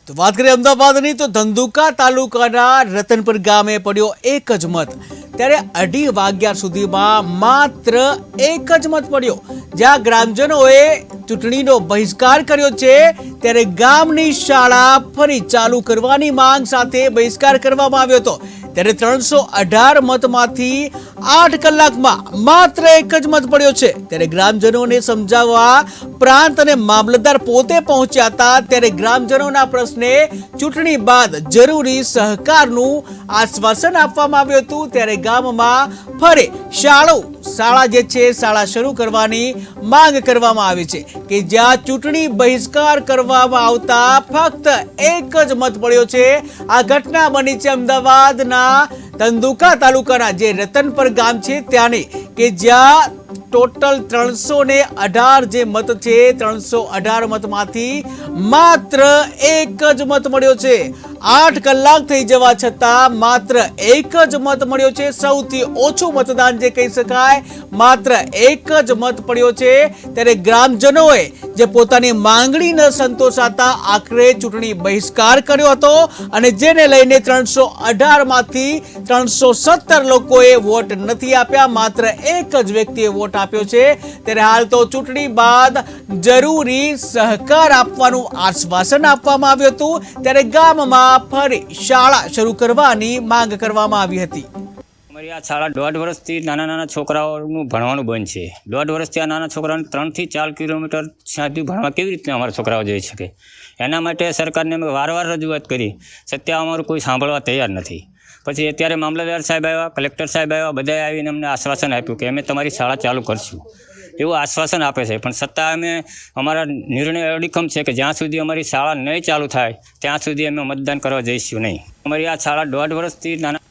તો વાત કરીએ અમદાવાદની તો ધંધુકા તાલુકાના રતનપર ગામે પડ્યો એક જ મત। ત્યારે 2:30 વાગ્યા સુધીમાં માત્ર એક જ મત પડ્યો। જ્યાં ગ્રામજનોએ ચૂંટણીનો બહિષ્કાર કર્યો છે ત્યારે ગામની શાળા ફરી ચાલુ કરવાની માંગ સાથે બહિષ્કાર કરવામાં આવ્યો હતો। ત્યારે 318 मतमांथी 8 કલાકમાં માત્ર એક જ મત પડ્યો છે। ત્યારે ગ્રામજનોને સમજાવવા પ્રાંત અને મામલતદાર પોતે પહોંચ્યા હતા। ત્યારે ગ્રામજનોના પ્રશ્ને ચૂંટણી બાદ જરૂરી સહકારનું આશ્વાસન આપવામાં આવ્યું હતું। ત્યારે ગામમાં ફરી શાળા જે છે શાળા શરૂ કરવાની માંગ કરવામાં આવી છે કે જ્યાં ચૂંટણી બહિષ્કાર કરવામાં આવતા ફક્ત એક જ મત પડ્યો છે। આ ઘટના બની છે અમદાવાદના ધંધુકા તાલુકાના જે રતનપર ગામ છે ત્યાંની કે જ્યાં ટોટલ 318 જે મત છે 318 मतमांथी માત્ર એક જ મત મળ્યો છે। 8 કલાક થઈ જવા છતાં માત્ર એક જ મત મળ્યો છે। સૌથી ઓછું મતદાન જે કહી શકાય માત્ર એક જ મત પડ્યો છે। ત્યારે ગ્રામજનોએ જે પોતાની માંગણી ન સંતોષાતા આખરે ચૂંટણી બહિષ્કાર કર્યો હતો અને જેને લઈને 318 માંથી 317 લોકોએ વોટ નથી આપ્યા, માત્ર એક જ વ્યક્તિએ વોટ આપ્યો છે। ત્યારે હાલ તો ચૂંટણી બાદ જરૂરી સહકાર આપવાનું આશ્વાસન આપવામાં આવ્યું હતું। ત્યારે ગામમાં ફરી શાળા શરૂ કરવાની માંગ કરવામાં આવી હતી। અમારી આ શાળા 1.5 વર્ષથી નાના છોકરાઓનું ભણવાનું બંધ છે। 1.5 વર્ષથી આ નાના છોકરાઓને 3 થી 4 કિલોમીટર સુધી ભણવા કેવી રીતે અમારા છોકરાઓ જઈ શકે? એના માટે સરકારને અમે વારવાર રજૂઆત કરી, સત્યા અમારું કોઈ સાંભળવા તૈયાર નથી। પછી અત્યારે મામલતદાર સાહેબ આવ્યા, કલેક્ટર સાહેબ આવ્યા, બધાએ આવીને અમને આશ્વાસન આપ્યું કે અમે તમારી શાળા ચાલુ કરશું, એવું આશ્વાસન આપે છે। પણ છતાં અમે અમારા નિર્ણય અડીખમ છે કે જ્યાં સુધી અમારી શાળા નહીં ચાલુ થાય ત્યાં સુધી અમે મતદાન કરવા જઈશું નહીં। અમારી આ શાળા 1.5 વર્ષથી નાના